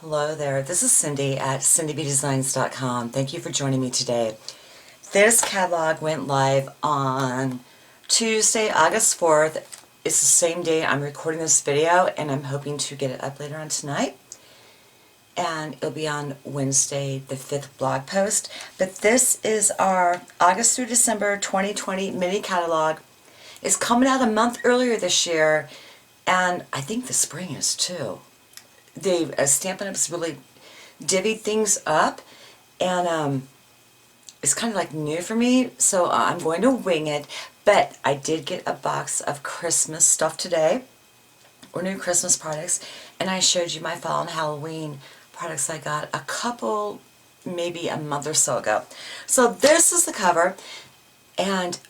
Hello there, this is Cindy at cindybdesigns.com. Thank you for joining me today. This catalog went live on Tuesday, August 4th. It's the same day I'm recording this video, and I'm hoping to get it up later on tonight. And it'll be on Wednesday, the 5th blog post. But this is our August through December 2020 mini catalog. It's coming out a month earlier this year, and I think the spring is too. Stampin' Up's really divvied things up, and it's kind of like new for me, so I'm going to wing it. But I did get a box of Christmas stuff today, or new Christmas products, and I showed you my fall and Halloween products I got a couple, maybe a month or so ago. So this is the cover, and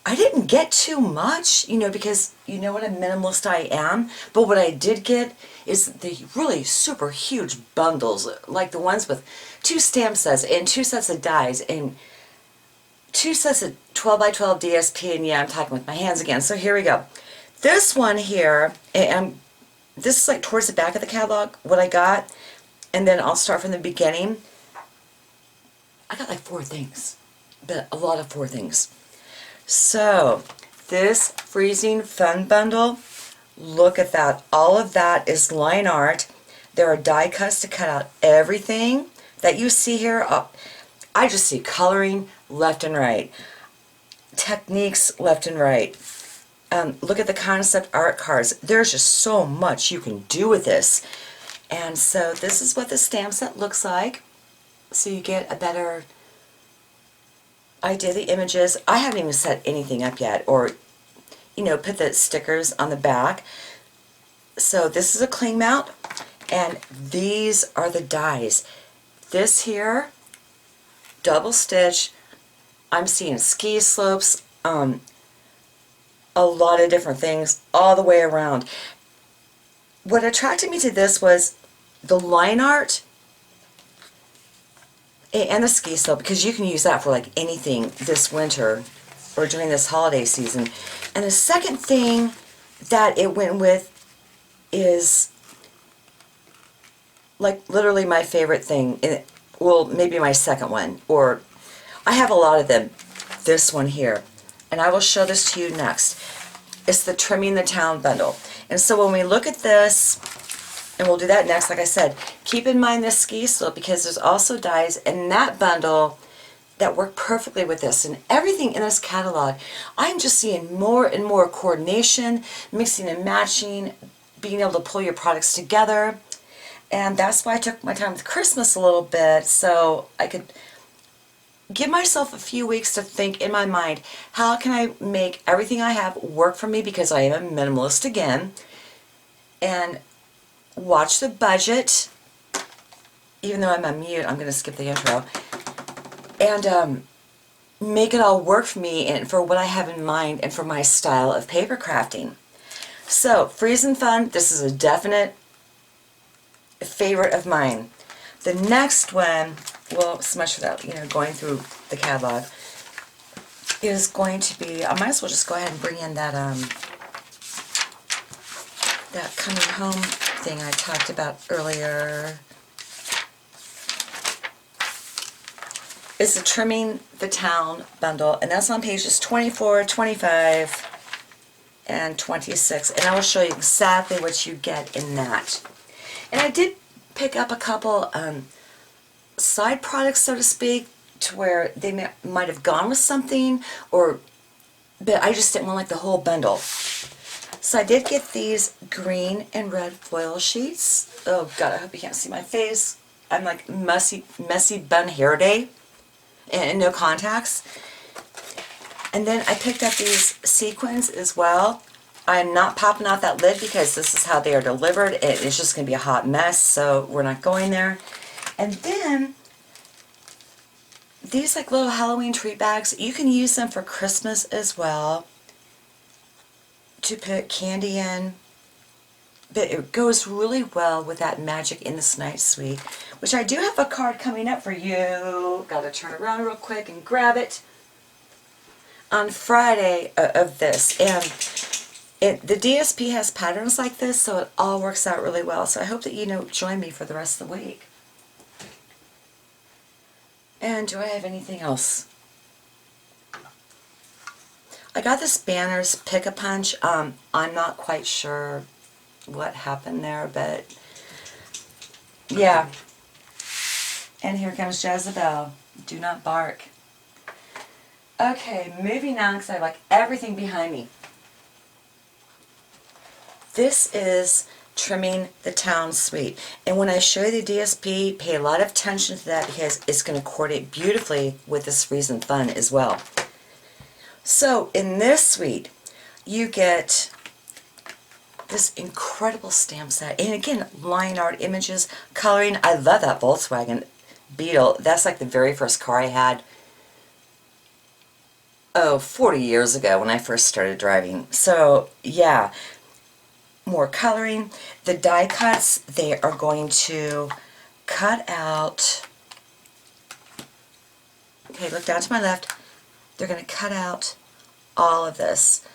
I didn't get too much, because you know what a minimalist I am, but what I did get is the really super huge bundles, like the ones with 2 stamp sets and 2 sets of dies and 2 sets of 12 by 12 DSP, and yeah, I'm talking with my hands again, so here we go. This one here, and this is like towards the back of the catalog, what I got, and then I'll start from the beginning. I got like 4 things, but a lot of 4 things. So, this Freezing Fun bundle, look at that. All of that is line art. There are die cuts to cut out everything that you see here. I just see coloring left and right, techniques left and right. Look at the concept art cards. There's just so much you can do with this. And so this is what the stamp set looks like. So you get a better idea of the images. I haven't even set anything up yet, or put the stickers on the back. So this is a cling mount, and these are the dies. This here, double stitch. I'm seeing ski slopes, a lot of different things all the way around. What attracted me to this was the line art and the ski slope, because you can use that for like anything this winter or during this holiday season. And the second thing that it went with is like literally my favorite thing. Well, maybe my second one, or I have a lot of them. This one here, and I will show this to you next. It's the Trimming the Town bundle. And so when we look at this, and we'll do that next, like I said, keep in mind this ski slope, because there's also dies in that bundle that work perfectly with this. And everything in this catalog, I'm just seeing more and more coordination, mixing and matching, being able to pull your products together. And that's why I took my time with Christmas a little bit, so I could give myself a few weeks to think in my mind, how can I make everything I have work for me, because I am a minimalist again, and watch the budget. Even though I'm on mute, I'm going to skip the intro, and make it all work for me and for what I have in mind and for my style of paper crafting. So, Freezing Fun, this is a definite favorite of mine. The next one, well, so much for that, going through the catalog, is going to be, I might as well just go ahead and bring in that that coming home thing I talked about earlier. Is the Trimming the Town bundle, and that's on pages 24, 25, and 26, and I will show you exactly what you get in that. And I did pick up a couple side products, so to speak, to where they might have gone with something, but I just didn't want like the whole bundle. So I did get these green and red foil sheets. Oh God, I hope you can't see my face. I'm like messy bun hair day, and no contacts. And then I picked up these sequins as well. I'm not popping out that lid because this is how they are delivered. It's just going to be a hot mess, so we're not going there. And then these like little Halloween treat bags, you can use them for Christmas as well, to put candy in, but it goes really well with that Magic in This Night suite, which I do have a card coming up for you. Gotta turn around real quick and grab it on Friday of this. And The DSP has patterns like this, so it all works out really well. So I hope that you join me for the rest of the week. And do I have anything else? I got this Banners Pick-a-Punch. I'm not quite sure what happened there, but yeah. And here comes Jezebel. Do not bark. Okay, moving on because I like everything behind me. This is Trimming the Town Suite. And when I show you the DSP, pay a lot of attention to that because it's going to coordinate beautifully with this Reason Fun as well. So in this suite, you get this incredible stamp set. And again, line art images, coloring. I love that Volkswagen Beetle. That's like the very first car I had, 40 years ago when I first started driving. So yeah, more coloring. The die cuts, they are going to cut out, okay, look down to my left, they're going to cut out all of this.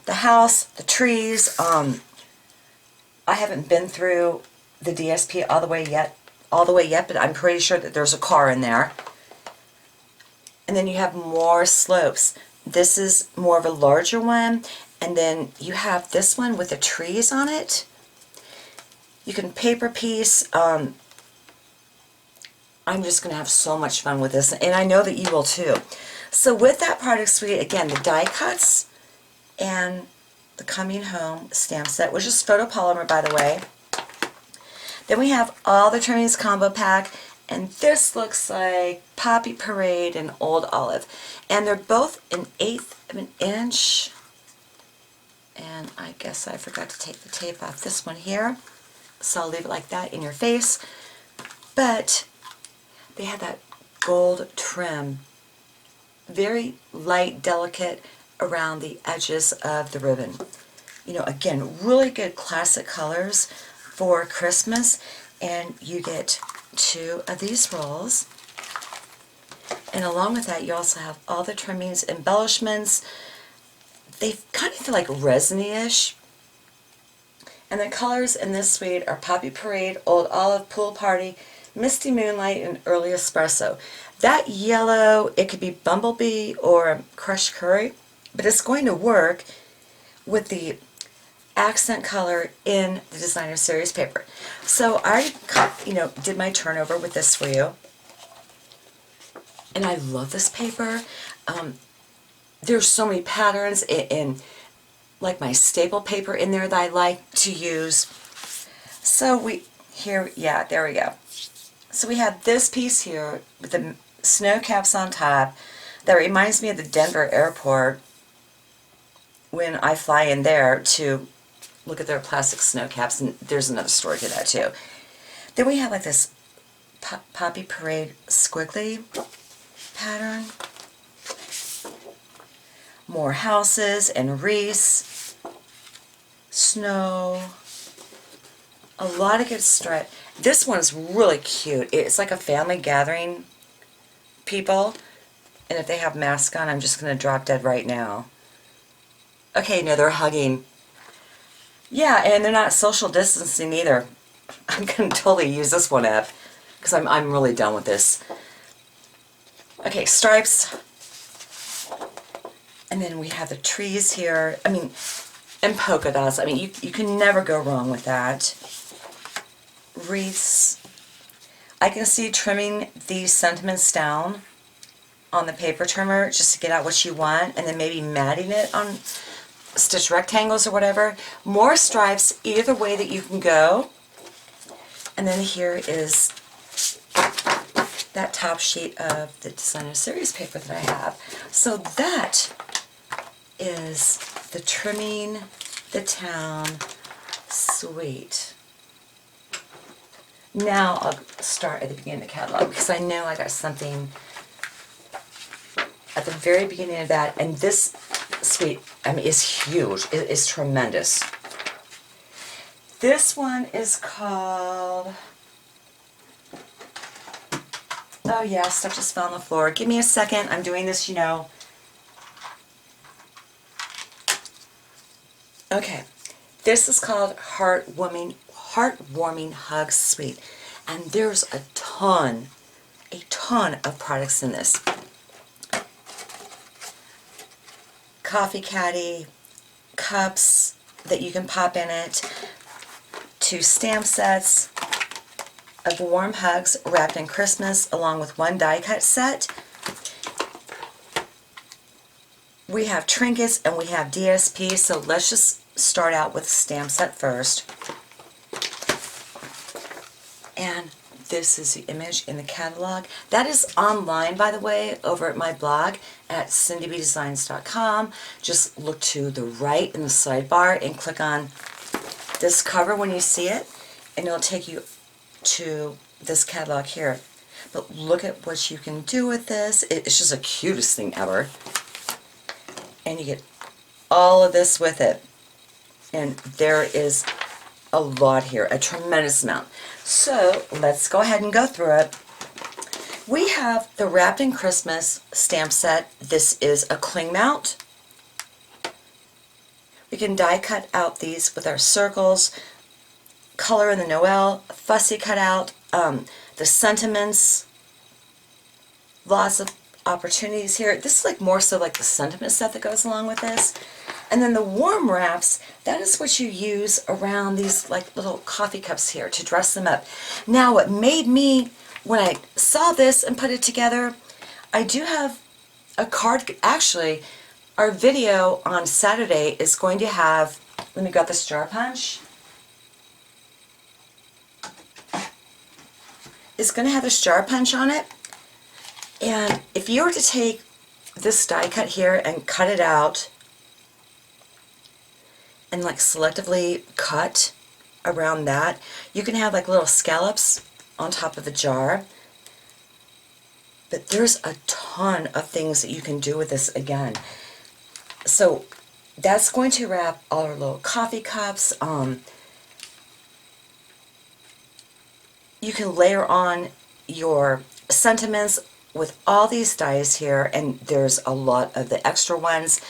The house, the trees, I haven't been through the DSP all the way yet, but I'm pretty sure that there's a car in there. And then you have more slopes. This is more of a larger one. And then you have this one with the trees on it. You can paper piece. I'm just going to have so much fun with this. And I know that you will too. So with that product suite, again, the die cuts and the Coming Home stamp set, which is photopolymer, by the way. Then we have all the trimmings combo pack. And this looks like Poppy Parade and Old Olive. And they're both 1/8 of an inch. And I guess I forgot to take the tape off this one here. So I'll leave it like that in your face. But they have that gold trim. Very light, delicate around the edges of the ribbon. Again, really good classic colors for Christmas. And you get 2 of these rolls. And along with that, you also have all the trimmings, embellishments. They kind of feel like resiny-ish. And the colors in this suite are Poppy Parade, Old Olive, Pool Party, Misty Moonlight, and Early Espresso. That yellow, it could be Bumblebee or Crushed Curry, but it's going to work with the accent color in the designer series paper. So I did my turnover with this for you. And I love this paper. There's so many patterns in like my staple paper in there that I like to use. So there we go. So we have this piece here with the snow caps on top that reminds me of the Denver airport when I fly in there to look at their plastic snow caps, and there's another story to that too. Then we have like this Poppy Parade squiggly pattern. More houses and wreaths, snow, a lot of good stripe. This one's really cute. It's like a family gathering people, and if they have masks on, I'm just going to drop dead right now. Okay, no, they're hugging. Yeah, and they're not social distancing either. I'm going to totally use this one up because I'm really done with this. Okay, stripes. And then we have the trees here. And polka dots. You can never go wrong with that. Wreaths. I can see trimming these sentiments down on the paper trimmer just to get out what you want, and then maybe matting it on stitch rectangles or whatever. More stripes either way that you can go. And then here is that top sheet of the designer series paper that I have. So that is the Trimming the Town suite. Now I'll start at the beginning of the catalog because I know I got something at the very beginning of that, and this suite, is huge. It is tremendous. This one is called, oh yeah, stuff just fell on the floor. Give me a second. I'm doing this, Okay, this is called Heartwarming Hug Suite, and there's a ton of products in this. Coffee caddy, cups that you can pop in it, 2 stamp sets of warm hugs wrapped in Christmas, along with 1 die cut set. We have trinkets and we have DSP, so let's just start out with the stamp set first. And this is the image in the catalog. That is online, by the way, over at my blog at cindybdesigns.com. Just look to the right in the sidebar and click on this cover when you see it, and it'll take you to this catalog here. But look at what you can do with this. It's just the cutest thing ever. And you get all of this with it. And there is a lot here, a tremendous amount. So let's go ahead and go through it. We have the Wrapped in Christmas stamp set. This is a cling mount. We can die cut out these with our circles, color in the Noel, fussy cut out, the sentiments, lots of opportunities here. This is like more so like the sentiment set that goes along with this. And then the warm wraps, that is what you use around these like little coffee cups here to dress them up. Now what made me, when I saw this and put it together, I do have a card. Actually, our video on Saturday is going to have, let me grab this jar punch. It's going to have this jar punch on it. And if you were to take this die cut here and cut it out and like selectively cut around that, you can have like little scallops on top of the jar. But there's a ton of things that you can do with this again. So that's going to wrap all our little coffee cups. You can layer on your sentiments with all these dies here, and there's a lot of the extra ones.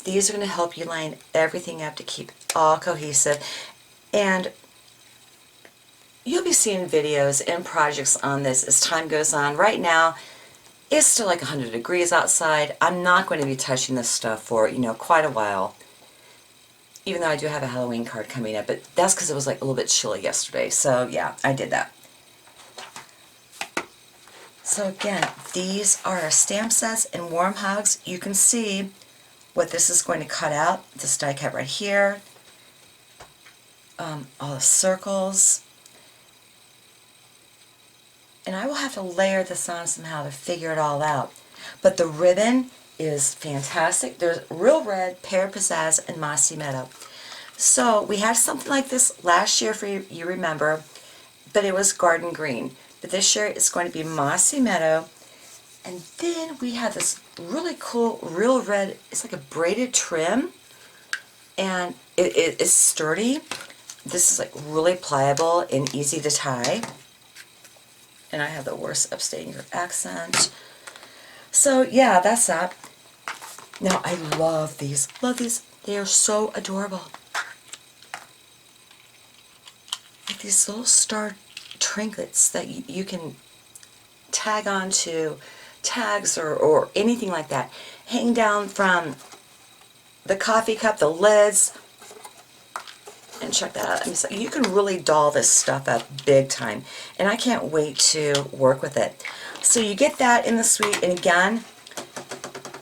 These are going to help you line everything up to keep it all cohesive. And you'll be seeing videos and projects on this as time goes on. Right now, it's still like 100 degrees outside. I'm not going to be touching this stuff for, quite a while. Even though I do have a Halloween card coming up, but that's because it was like a little bit chilly yesterday. So yeah, I did that. So again, these are our stamp sets and warm hugs. You can see what this is going to cut out. This die cut right here. All the circles. And I will have to layer this on somehow to figure it all out. But the ribbon is fantastic. There's Real Red, Pear Pizzazz, and Mossy Meadow. So we had something like this last year, for you remember, but it was Garden Green. But this year it's going to be Mossy Meadow. And then we have this really cool Real Red. It's like a braided trim, and it is sturdy. This is like really pliable and easy to tie. And I have the worst upstate your accent. So yeah, that's that. Now I love these. Love these. They are so adorable. Like these little star trinkets that you can tag onto tags or anything like that. Hang down from the coffee cup, the lids. And check that out. I mean, so you can really doll this stuff up big time. And I can't wait to work with it. So you get that in the suite. And again,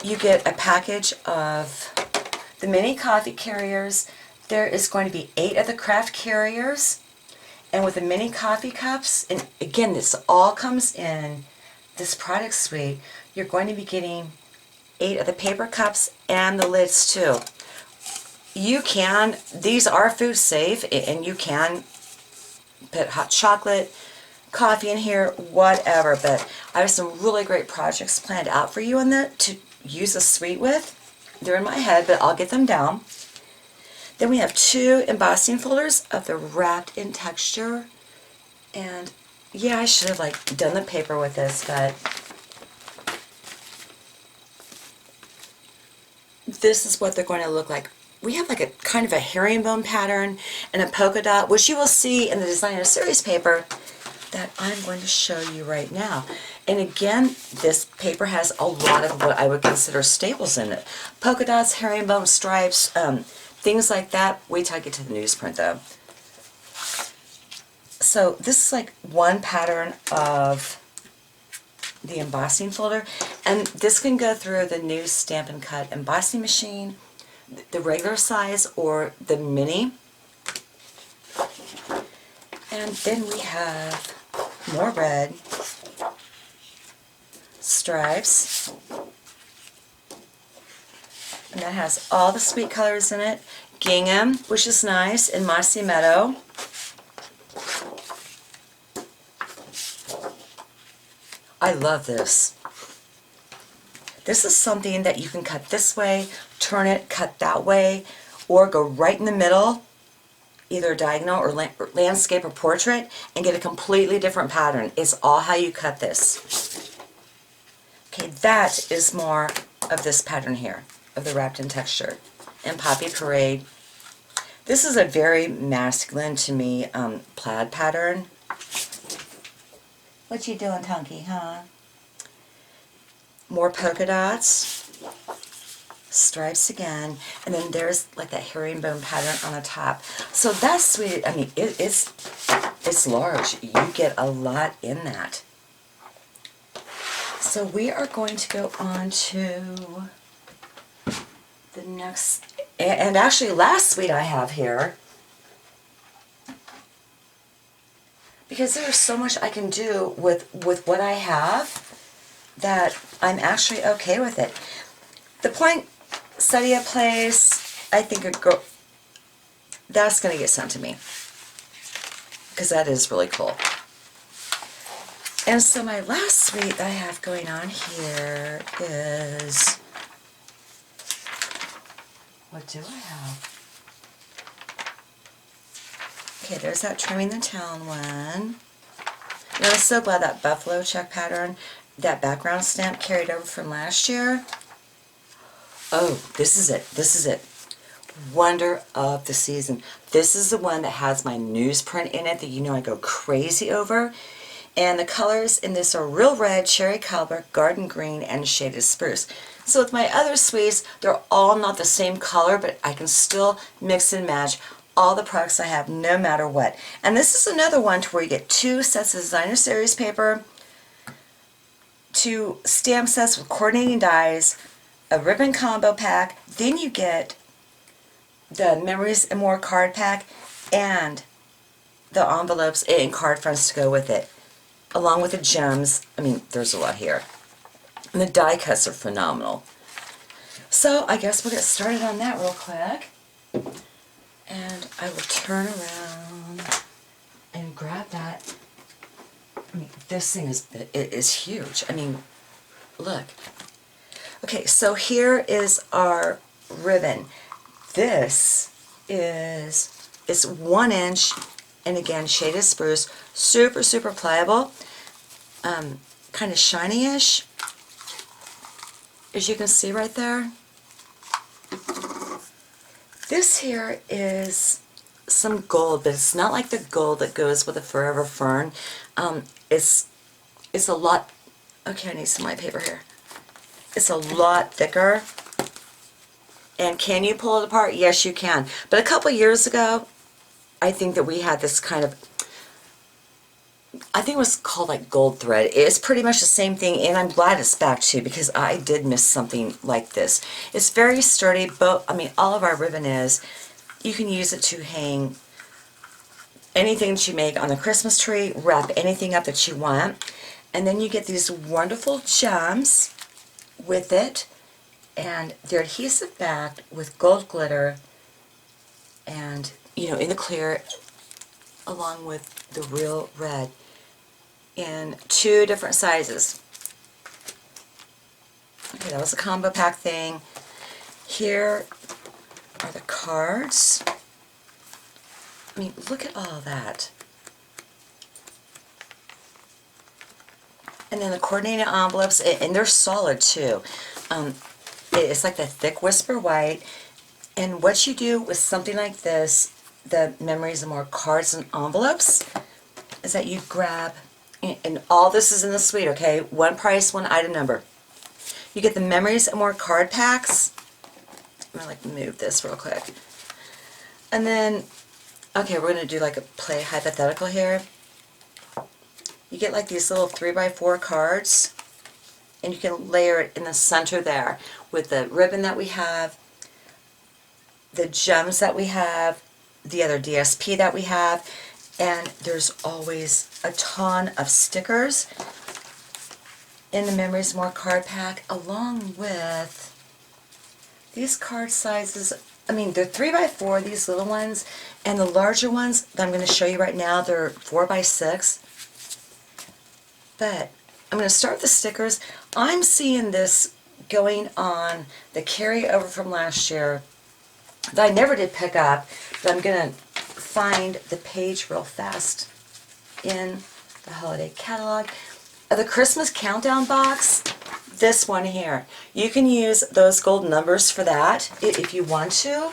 you get a package of the mini coffee carriers. There is going to be 8 of the craft carriers. And with the mini coffee cups, and again, this all comes in this product suite, you're going to be getting 8 of the paper cups and the lids too. You can, these are food safe, and you can put hot chocolate, coffee in here, whatever, but I have some really great projects planned out for you on that to use a suite with. They're in my head, but I'll get them down. Then we have 2 embossing folders of the wrapped in texture, and yeah, I should have like done the paper with this, but this is what they're going to look like we have like a kind of a herringbone pattern and a polka dot, which you will see in the designer series paper that I'm going to show you right now. And again, this paper has a lot of what I would consider staples in it. Polka dots, herringbone, stripes, things like that. Wait till I get to the newsprint though. So this is like one pattern of the embossing folder, and this can go through the new Stampin' Cut embossing machine, the regular size or the mini. And then we have more red, stripes, and that has all the sweet colors in it. Gingham, which is nice, and Mossy Meadow. I love this. This is something that you can cut this way, turn it, cut that way, or go right in the middle, either diagonal or landscape or portrait, and get a completely different pattern. It's all how you cut this. Okay, that is more of this pattern here, of the wrapped in texture. And Poppy Parade. This is a very masculine to me plaid pattern. What you doing, Tunky, huh? More polka dots, stripes again, and then there's like that herringbone pattern on the top. So that's sweet. I mean, it's large. You get a lot in that. So we are going to go on to the next, and actually last suite I have here, because there's so much I can do with what I have that I'm actually okay with it. The poinsettia place, I think that's going to get sent to me, because that is really cool. And so my last suite that I have going on here is, what do I have? Okay, there's that Trimming the Town one. You know, I'm so glad that buffalo check pattern, that background stamp carried over from last year. Oh, this is it. This is it. Wonder of the season. This is the one that has my newsprint in it that you know I go crazy over. And the colors in this are Real Red, Cherry Caliber, Garden Green, and Shaded Spruce. So with my other suites, they're all not the same color, but I can still mix and match all the products I have no matter what. And this is another one to where you get 2 sets of designer series paper, 2 stamp sets with coordinating dies, a ribbon combo pack, then you get the Memories and More card pack and the envelopes and card fronts to go with it, along with the gems. I mean, there's a lot here. And the die cuts are phenomenal. So I guess we'll get started on that real quick. And I will turn around and grab that. I mean, this thing is huge. I mean, look. Okay, so here is our ribbon. This is 1 inch, and again, Shaded Spruce, super, super pliable, kind of shiny-ish, as you can see right there. This here is some gold, but it's not like the gold that goes with a Forever Fern. It's a lot, okay, I need some white paper here. It's a lot thicker. And can you pull it apart? Yes, you can. But a couple years ago, I think that we had this kind of, I think it was called like gold thread. It's pretty much the same thing, and I'm glad it's back too, because I did miss something like this. It's very sturdy, but I mean, all of our ribbon is, you can use it to hang anything that you make on the Christmas tree, wrap anything up that you want, and then you get these wonderful gems with it, and they're adhesive backed with gold glitter, and you know, in the clear, along with the Real Red in 2 different sizes. Okay, that was a combo pack thing. Here are the cards. I mean, look at all that. And then the coordinated envelopes, and they're solid too. It's like the thick Whisper White, And what you do with something like this, the Memories and More cards and envelopes, is that you grab, and all this is in the suite, okay? One price, one item number. You get the Memories and More card packs. I'm gonna like move this real quick. And then, okay, we're gonna do like a play hypothetical here. You get like these little 3x4 cards, and you can layer it in the center there with the ribbon that we have, the gems that we have, the other DSP that we have, and there's always a ton of stickers in the Memories More card pack, along with these card sizes. I mean, they're 3x4, these little ones, and the larger ones that I'm going to show you right now, they're 4x6. But I'm going to start with the stickers. I'm seeing this going on the carryover from last year that I never did pick up, but I'm going to find the page real fast in the holiday catalog. The Christmas countdown box, this one here. You can use those gold numbers for that if you want to.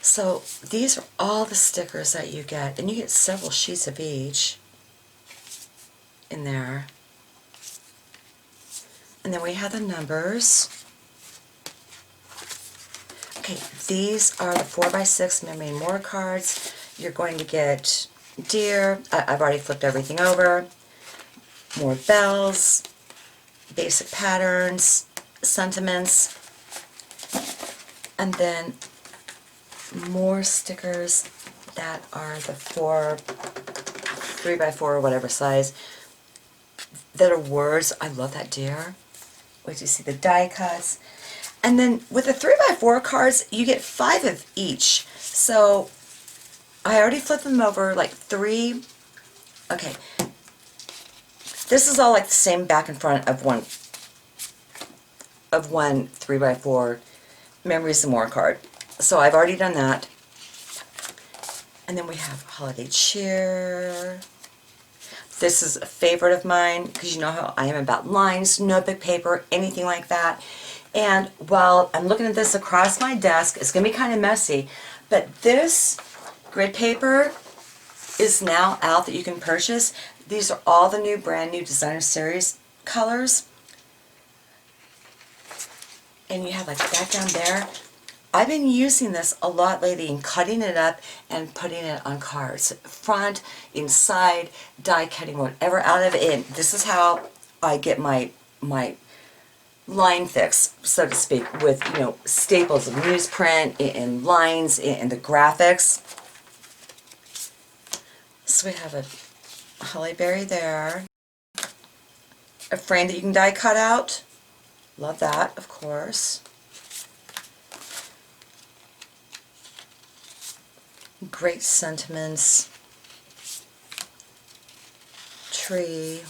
So these are all the stickers that you get, and you get several sheets of each in there. And then we have the numbers. Okay, these are the 4x6 Memory and More cards. You're going to get deer. I've already flipped everything over. More bells, basic patterns, sentiments, and then more stickers that are the 3x4 or whatever size, that are words. I love that deer. Wait till you see the die cuts. And then with the 3x4 cards, you get 5 of each. So I already flipped them over like 3. Okay. This is all like the same back and front of one 3x4 Memories and More card. So I've already done that. And then we have Holiday Cheer. This is a favorite of mine because you know how I am about lines, notebook paper, anything like that. And while I'm looking at this across my desk, it's going to be kind of messy, but this grid paper is now out that you can purchase. These are all the new brand new designer series colors. And you have like that down there. I've been using this a lot lately and cutting it up and putting it on cards. Front, inside, die cutting, whatever out of it. This is how I get my line fix, so to speak, with, you know, staples of newsprint and lines and the graphics. So we have a holly berry there. A frame that you can die cut out. Love that, of course. Great sentiments. Tree.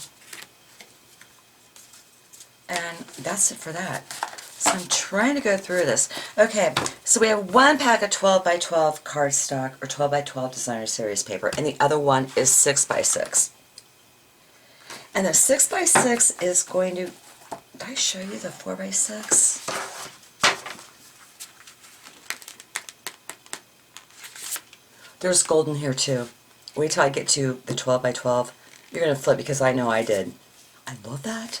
And that's it for that. So I'm trying to go through this. Okay, so we have one pack of 12x12 cardstock or 12x12 designer series paper, and the other one is 6x6. And the 6x6 is going to, did I show you the 4x6? There's gold in here too. Wait till I get to the 12x12. You're going to flip because I know I did. I love that.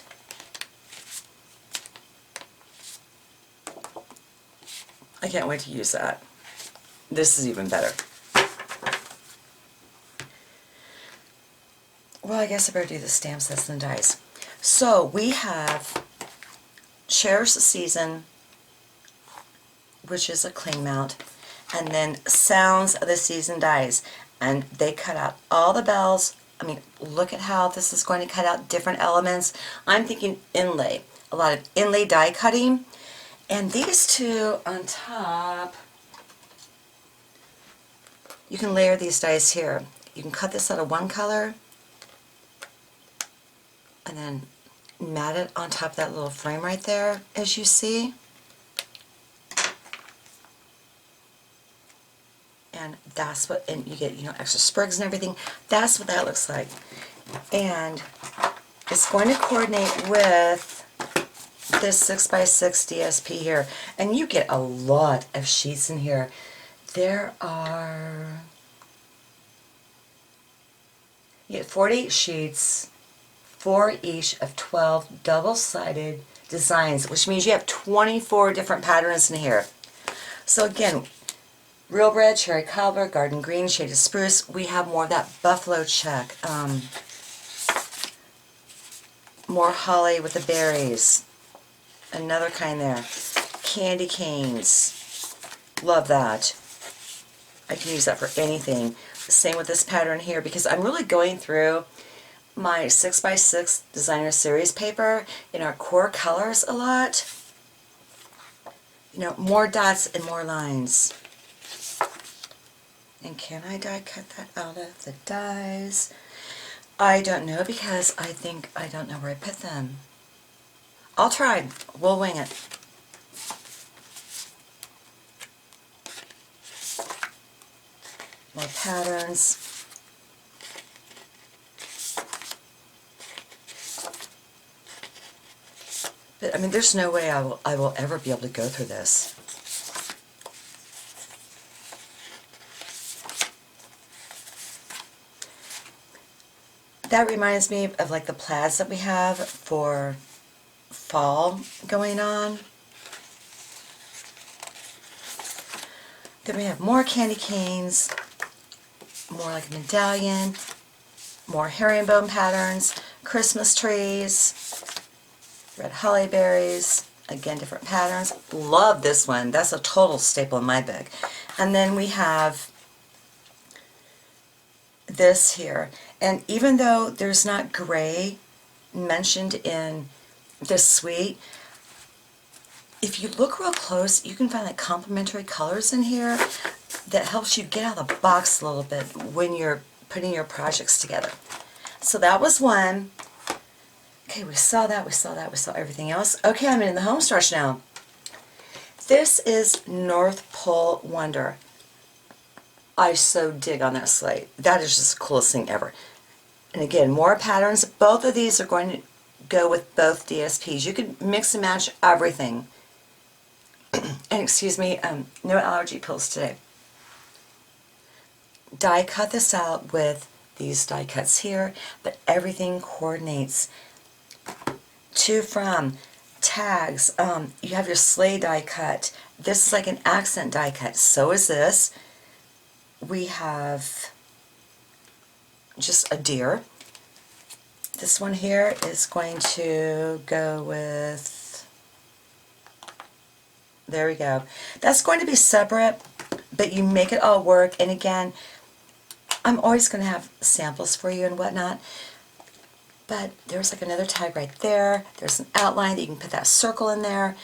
I can't wait to use that. This is even better. Well, I guess I better do the stamp sets and dies. So we have Cherish the Season, which is a cling mount, and then Sounds of the Season dies. And they cut out all the bells. I mean, look at how this is going to cut out different elements. I'm thinking inlay. A lot of inlay die cutting. And these two on top, you can layer these dies here. You can cut this out of one color and then mat it on top of that little frame right there, as you see. And that's what, and you get, you know, extra sprigs and everything. That's what that looks like. And it's going to coordinate with this 6x6 DSP here, and you get a lot of sheets in here. There are 48 sheets, 4 each of 12 double-sided designs, which means you have 24 different patterns in here. So again, real red, cherry cobbler, garden green, shaded spruce. We have more of that buffalo check. More holly with the berries. Another kind there. Candy canes. Love that. I can use that for anything. Same with this pattern here, because I'm really going through my 6x6 designer series paper in our core colors a lot. You know, more dots and more lines. And can I die cut that out of the dies? I don't know, because I don't know where I put them. I'll try. We'll wing it. More patterns. But I mean, there's no way I will ever be able to go through this. That reminds me of like the plaids that we have for fall going on. Then we have more candy canes, more like a medallion, more herringbone patterns, Christmas trees, red holly berries, again different patterns. Love this one. That's a total staple in my book. And then we have this here. And even though there's not gray mentioned in this suite, if you look real close, you can find like complementary colors in here that helps you get out of the box a little bit when you're putting your projects together. So that was one. Okay, we saw that, we saw that, we saw everything else. Okay, I'm in the home stretch now. This is North Pole Wonder. I so dig on that slate. That is just the coolest thing ever. And again, more patterns. Both of these are going to go with both DSPs. You can mix and match everything. And excuse me, no allergy pills today. Die cut this out with these die cuts here, but everything coordinates. To from tags. You have your sleigh die cut. This is like an accent die cut. So is this. We have just a deer. This one here is going to go with, there we go. That's going to be separate, but you make it all work. And again, I'm always going to have samples for you and whatnot. But there's like another tag right there. There's an outline that you can put that circle in there.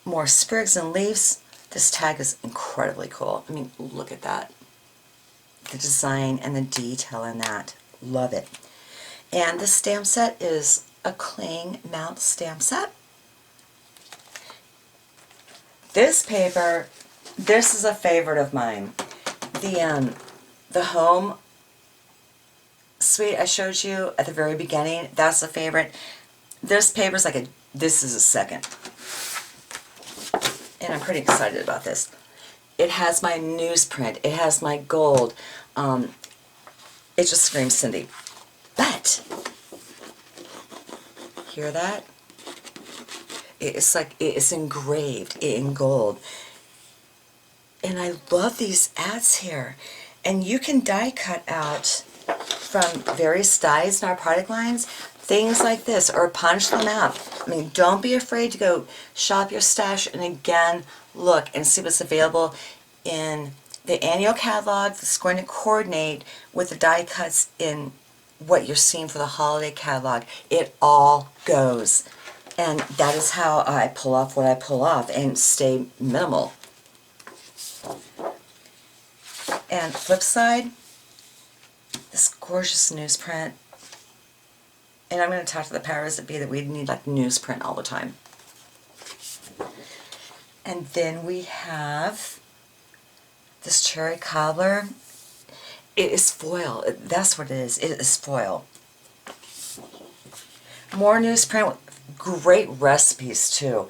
More sprigs and leaves. This tag is incredibly cool. I mean, look at that. The design and the detail in that. Love it. And the stamp set is a cling mount stamp set. This paper, this is a favorite of mine. The home suite I showed you at the very beginning, that's a favorite. This paper's like this is a second. And I'm pretty excited about this. It has my newsprint. It has my gold. It just screams Cindy. But, hear that? It's like, it's engraved in gold. And I love these ads here. And you can die cut out from various dyes in our product lines, things like this, or punch them out. I mean, don't be afraid to go shop your stash and again, look and see what's available in the annual catalog that's going to coordinate with the die cuts in what you're seeing for the holiday catalog. It all goes. And that is how I pull off what I pull off and stay minimal. And flip side, this gorgeous newsprint. And I'm going to talk to the powers that be that we need like newsprint all the time. And then we have this cherry cobbler. It is foil. That's what it is. It is foil. More newsprint great recipes too.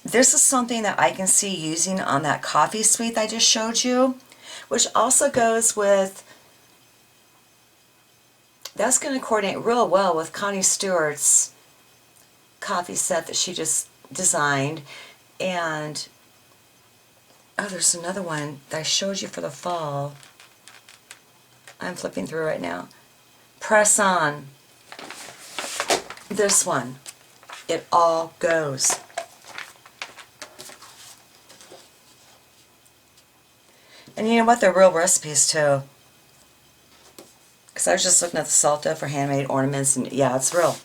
This is something that I can see using on that coffee suite I just showed you, which also goes with, that's going to coordinate real well with Connie Stewart's coffee set that she just designed. And oh, there's another one that I showed you for the fall. I'm flipping through right now. Press On. This one. It all goes. And you know what? They're real recipes too. Because I was just looking at the Salta for handmade ornaments, and yeah, it's real.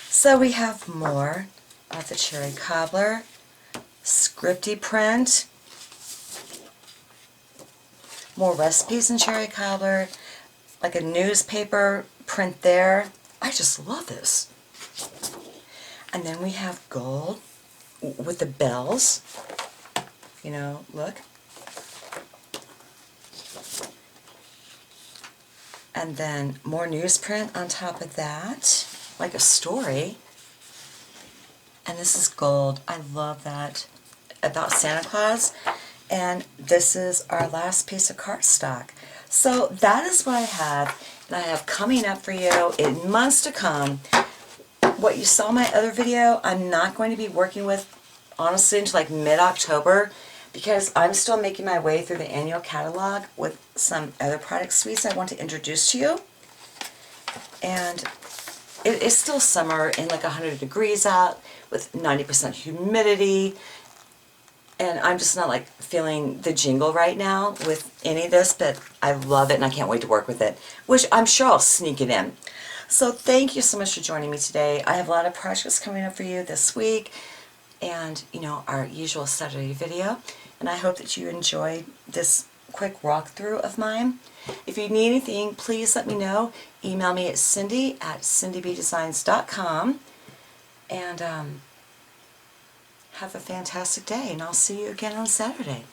So we have more of the cherry cobbler, scripty print, more recipes in cherry cobbler, like a newspaper print there. I just love this. And then we have gold with the bells. You know, look. And then more newsprint on top of that, like a story. And this is gold. I love that. About Santa Claus. And this is our last piece of cardstock. So that is what I have. And I have coming up for you in months to come. What you saw in my other video, I'm not going to be working with, honestly, until like mid-October, because I'm still making my way through the annual catalog with some other product suites I want to introduce to you. And it is still summer and like 100 degrees out with 90% humidity. And I'm just not like feeling the jingle right now with any of this, but I love it and I can't wait to work with it, which I'm sure I'll sneak it in. So thank you so much for joining me today. I have a lot of projects coming up for you this week and, you know, our usual Saturday video. And I hope that you enjoyed this quick walkthrough of mine. If you need anything, please let me know. Email me at cindy@cindybdesigns.com. And have a fantastic day, and I'll see you again on Saturday.